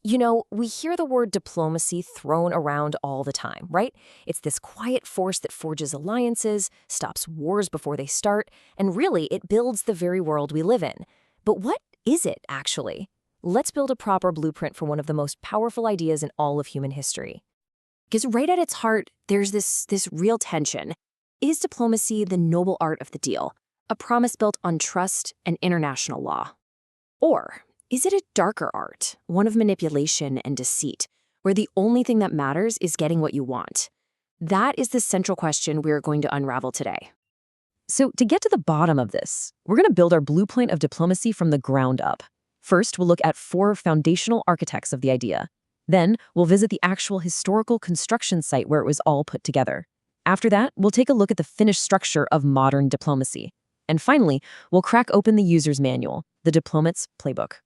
You know, we hear the word diplomacy thrown around all the time, right? It's this quiet force that forges alliances, stops wars before they start, and really it builds the very world we live in. But what is it, actually? Let's build a proper blueprint for one of the most powerful ideas in all of human history. Because right at its heart, there's this real tension. Is diplomacy the noble art of the deal, a promise built on trust and international law? Or is it a darker art, one of manipulation and deceit, where the only thing that matters is getting what you want? That is the central question we're going to unravel today. So to get to the bottom of this, we're going to build our blueprint of diplomacy from the ground up. First, we'll look at 4 foundational architects of the idea. Then, we'll visit the actual historical construction site where it was all put together. After that, we'll take a look at the finished structure of modern diplomacy. And finally, we'll crack open the user's manual, the diplomat's playbook.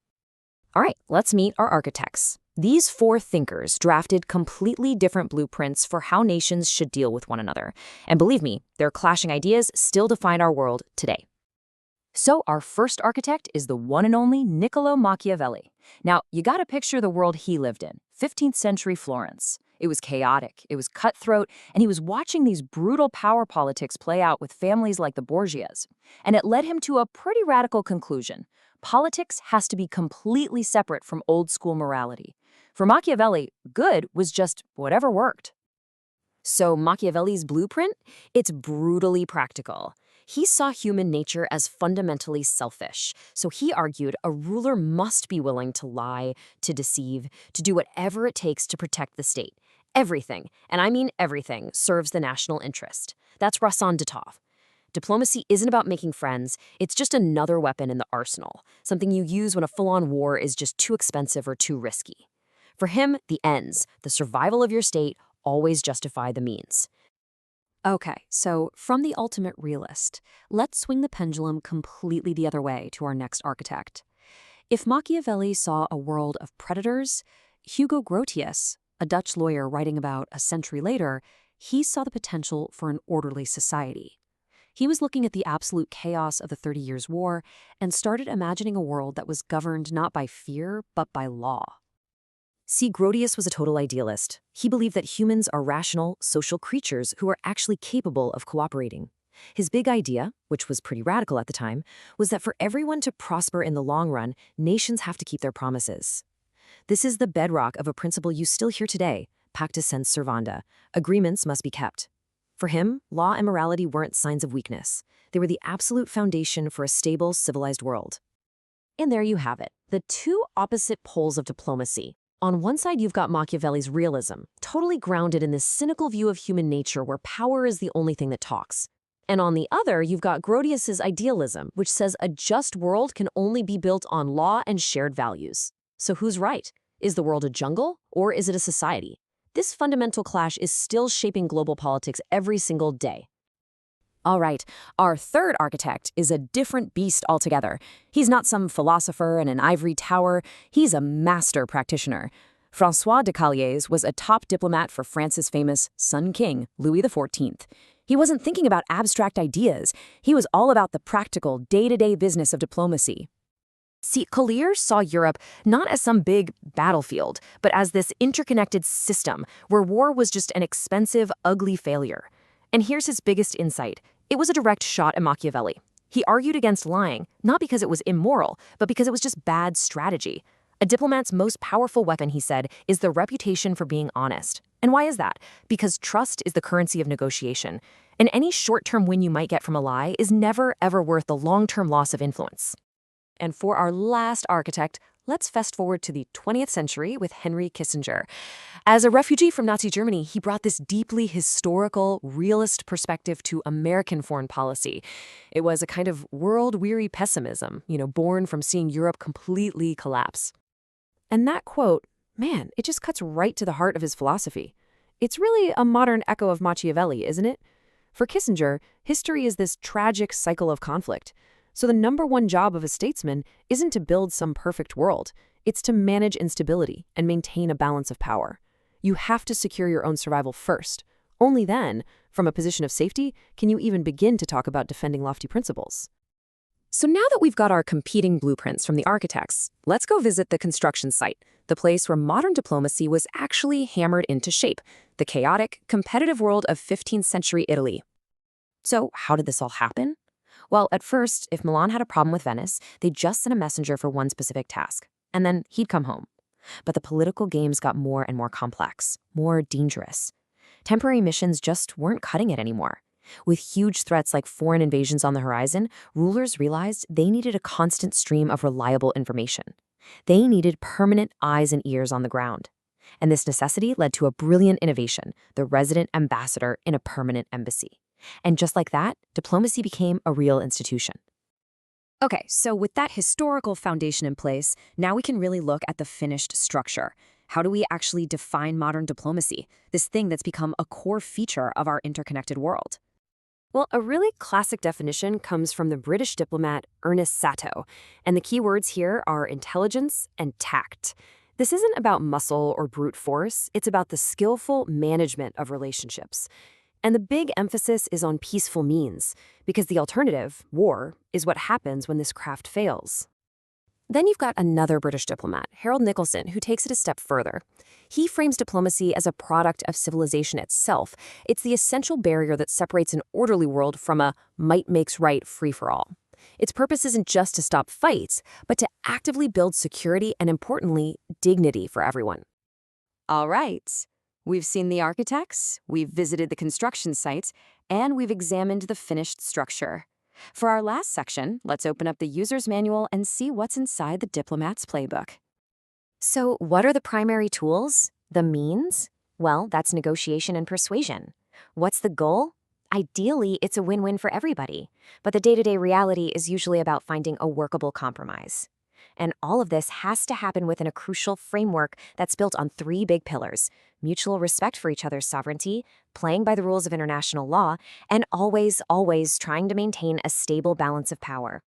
All right, let's meet our architects. These 4 thinkers drafted completely different blueprints for how nations should deal with one another. And believe me, their clashing ideas still define our world today. So our first architect is the one and only Niccolo Machiavelli. Now, you gotta picture the world he lived in, 15th century Florence. It was chaotic, it was cutthroat, and he was watching these brutal power politics play out with families like the Borgias. And it led him to a pretty radical conclusion. Politics has to be completely separate from old-school morality. For Machiavelli, good was just whatever worked. So Machiavelli's blueprint? It's brutally practical. He saw human nature as fundamentally selfish, so he argued a ruler must be willing to lie, to deceive, to do whatever it takes to protect the state. Everything, and I mean everything, serves the national interest. That's raison d'etre. Diplomacy isn't about making friends, it's just another weapon in the arsenal, something you use when a full-on war is just too expensive or too risky. For him, the ends, the survival of your state, always justify the means. Okay, so from the ultimate realist, let's swing the pendulum completely the other way to our next architect. If Machiavelli saw a world of predators, Hugo Grotius, a Dutch lawyer writing about a century later, he saw the potential for an orderly society. He was looking at the absolute chaos of the 30 Years' War and started imagining a world that was governed not by fear, but by law. See, Grotius was a total idealist. He believed that humans are rational, social creatures who are actually capable of cooperating. His big idea, which was pretty radical at the time, was that for everyone to prosper in the long run, nations have to keep their promises. This is the bedrock of a principle you still hear today, pacta sunt servanda. Agreements must be kept. For him, law and morality weren't signs of weakness. They were the absolute foundation for a stable, civilized world. And there you have it, the 2 opposite poles of diplomacy. On one side, you've got Machiavelli's realism, totally grounded in this cynical view of human nature where power is the only thing that talks. And on the other, you've got Grotius's idealism, which says a just world can only be built on law and shared values. So who's right? Is the world a jungle, or is it a society? This fundamental clash is still shaping global politics every single day. All right, our third architect is a different beast altogether. He's not some philosopher in an ivory tower, he's a master practitioner. François de Calliès was a top diplomat for France's famous Sun King, Louis XIV. He wasn't thinking about abstract ideas, he was all about the practical, day-to-day business of diplomacy. See, Calliès saw Europe not as some big battlefield, but as this interconnected system where war was just an expensive, ugly failure. And here's his biggest insight. It was a direct shot at Machiavelli. He argued against lying, not because it was immoral, but because it was just bad strategy. A diplomat's most powerful weapon, he said, is the reputation for being honest. And why is that? Because trust is the currency of negotiation. And any short-term win you might get from a lie is never, ever worth the long-term loss of influence. And for our last architect, let's fast forward to the 20th century with Henry Kissinger. As a refugee from Nazi Germany, he brought this deeply historical, realist perspective to American foreign policy. It was a kind of world-weary pessimism, born from seeing Europe completely collapse. And that quote, man, it just cuts right to the heart of his philosophy. It's really a modern echo of Machiavelli, isn't it? For Kissinger, history is this tragic cycle of conflict. So the number one job of a statesman isn't to build some perfect world. It's to manage instability and maintain a balance of power. You have to secure your own survival first. Only then, from a position of safety, can you even begin to talk about defending lofty principles. So now that we've got our competing blueprints from the architects, let's go visit the construction site, the place where modern diplomacy was actually hammered into shape, the chaotic, competitive world of 15th century Italy. So how did this all happen? Well, at first, if Milan had a problem with Venice, they'd just send a messenger for one specific task, and then he'd come home. But the political games got more and more complex, more dangerous. Temporary missions just weren't cutting it anymore. With huge threats like foreign invasions on the horizon, rulers realized they needed a constant stream of reliable information. They needed permanent eyes and ears on the ground. And this necessity led to a brilliant innovation, the resident ambassador in a permanent embassy. And just like that, diplomacy became a real institution. Okay, so with that historical foundation in place, now we can really look at the finished structure. How do we actually define modern diplomacy, this thing that's become a core feature of our interconnected world? Well, a really classic definition comes from the British diplomat Ernest Satow, and the key words here are intelligence and tact. This isn't about muscle or brute force, it's about the skillful management of relationships. And the big emphasis is on peaceful means, because the alternative, war, is what happens when this craft fails. Then you've got another British diplomat, Harold Nicolson, who takes it a step further. He frames diplomacy as a product of civilization itself. It's the essential barrier that separates an orderly world from a might makes right free-for-all. Its purpose isn't just to stop fights, but to actively build security and, importantly, dignity for everyone. All right. We've seen the architects, we've visited the construction sites, and we've examined the finished structure. For our last section, let's open up the user's manual and see what's inside the diplomat's playbook. So, what are the primary tools? The means? Well, that's negotiation and persuasion. What's the goal? Ideally, it's a win-win for everybody. But the day-to-day reality is usually about finding a workable compromise. And all of this has to happen within a crucial framework that's built on three big pillars: mutual respect for each other's sovereignty, playing by the rules of international law, and always trying to maintain a stable balance of power.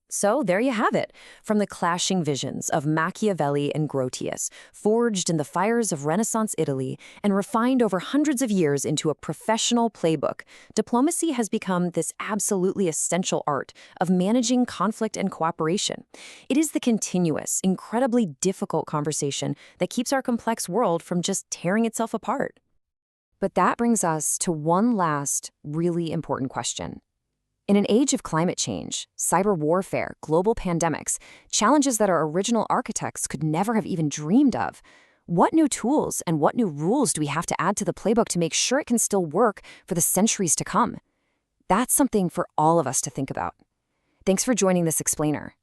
So there you have it, from the clashing visions of Machiavelli and Grotius, forged in the fires of Renaissance Italy and refined over hundreds of years into a professional playbook, diplomacy has become this absolutely essential art of managing conflict and cooperation. It is the continuous, incredibly difficult conversation that keeps our complex world from just tearing itself apart. But that brings us to one last, really important question. In an age of climate change, cyber warfare, global pandemics, challenges that our original architects could never have even dreamed of, what new tools and what new rules do we have to add to the playbook to make sure it can still work for the centuries to come? That's something for all of us to think about. Thanks for joining this explainer.